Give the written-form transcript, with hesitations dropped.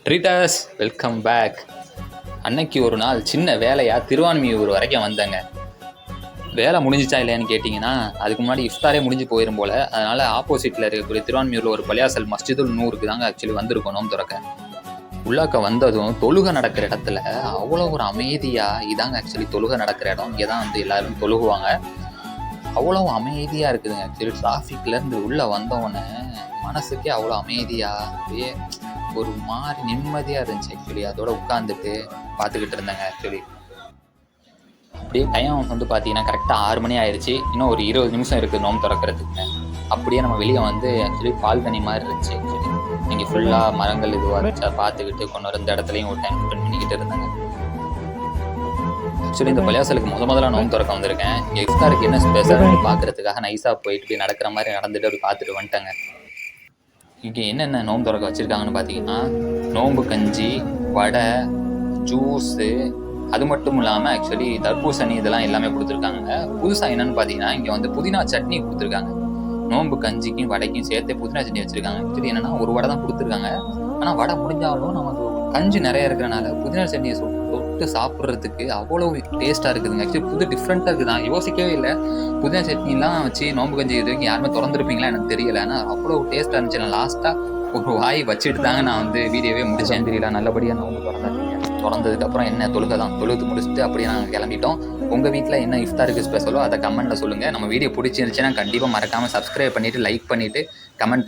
ட்ரீட்டர்ஸ் welcome back. அன்னைக்கு ஒரு நாள் சின்ன வேலையாக திருவான்மியூர் வரைக்கும் வந்தேங்க. வேலை முடிஞ்சிச்சா இல்லையான்னு கேட்டிங்கன்னா, அதுக்கு முன்னாடி இஃப்தாரே முடிஞ்சு போயிடும் போல். அதனால் ஆப்போசிட்டில் இருக்கக்கூடிய திருவான்மியூரில் ஒரு பள்ளியாசல் மஸ்ஜிதுல் நூருக்கு தாங்க ஆக்சுவலி வந்திருக்கோம் நோம்பு திறக்க. உள்ளாக்க வந்ததும் தொழுகை நடக்கிற இடத்துல அவ்வளோ ஒரு அமைதியாக, இதாங்க ஆக்சுவலி தொழுகை நடக்கிற இடம். இங்கே தான் வந்து எல்லோரும் தொழுகுவாங்க. அவ்வளோ அமைதியாக இருக்குதுங்க. ஆக்சுவலி டிராஃபிக்லேருந்து உள்ளே வந்தோடனே மனசுக்கே அவ்வளோ அமைதியாக, அப்படியே ஒரு மாதிரி நிம்மதியாக இருந்துச்சு. ஆக்சுவலி அதோட உட்காந்துட்டு பார்த்துக்கிட்டு இருந்தேங்க. ஆக்சுவலி அப்படியே டைம் வந்து பார்த்தீங்கன்னா கரெக்டாக 6 மணி ஆயிடுச்சு. இன்னும் ஒரு 20 நிமிஷம் இருக்குது நோம்பு திறக்கிறதுக்கு. அப்படியே நம்ம வெளியே வந்து ஆக்சுவலி பால்கனி மாதிரி இருந்துச்சு. ஆக்சுவலி நீங்கள் ஃபுல்லாக மரங்கள் இதுவாக இருந்துச்சு. அதை பார்த்துக்கிட்டு கொண்டு இந்த இடத்துலையும் ஒரு டைம் ஸ்பெண்ட் பண்ணிக்கிட்டு இருந்தாங்க. ஆக்சுவலி இந்த பள்ளியாசலுக்கு முதல்ல நோம்பு திறக்க வந்திருக்கேன். இங்கே இஃப்தாருக்கு என்ன ஸ்பெஷல்னு பார்க்குறதுக்காக நைஸாக போயிட்டு போய் நடக்கிற மாதிரி நடந்துட்டு அப்படி பார்த்துட்டு வந்துட்டேங்க. இங்கே என்னென்ன நோம்பு திறக்க வச்சுருக்காங்கன்னு பார்த்தீங்கன்னா, நோம்பு கஞ்சி, வடை, ஜூஸு, அது மட்டும் இல்லாமல் ஆக்சுவலி தர்பூசணி இதெல்லாம் எல்லாமே கொடுத்துருக்காங்க. புதுசாக என்னென்னு பார்த்தீங்கன்னா, இங்கே வந்து புதினா சட்னி கொடுத்துருக்காங்க. நோம்பு கஞ்சிக்கும் வடைக்கும் சேர்த்து புதினா சட்னி வச்சுருக்காங்க. ஆக்சுவலி என்னென்னா ஒரு வடை தான் கொடுத்துருக்காங்க. ஆனால் வடை முடிஞ்சாலும் நமக்கு கஞ்சி நிறைய இருக்கிறனால புதினா சட்னியை தொட்டு சாப்பிட்றதுக்கு அவ்வளோ டேஸ்ட்டாக இருக்குதுங்க. ஆக்சுவலி புது டிஃப்ரெண்ட்டாக இருக்குது. நான் யோசிக்கவே இல்லை, புதினா சட்னிலாம் வச்சு நோம்பு கஞ்சி இது வரைக்கும் யாருமே திறந்துருப்பீங்களா எனக்கு தெரியல. ஆனால் அவ்வளோ டேஸ்ட்டாக இருந்துச்சு. நான் லாஸ்ட்டாக ஒரு வாய் வச்சுட்டு தாங்க நான் வந்து வீடியோவே முடித்தேன். தெரியல, நல்லபடியாக நோம்பு திறந்தாங்க. திறந்ததுக்கப்புறம் என்ன தொழுகை தான், தொழுது முடிச்சுட்டு அப்படியே நாங்கள் கிளம்பிட்டோம். உங்கள் வீட்டில் என்ன இஃப்தாருக்கு ஸ்பெஷலோ அதை கமெண்ட்டில் சொல்லுங்கள். நம்ம வீடியோ பிடிச்சிருந்துச்சுன்னா கண்டிப்பாக மறக்காமல் சப்ஸ்கிரைப் பண்ணிவிட்டு லைக் பண்ணிவிட்டு கமெண்ட்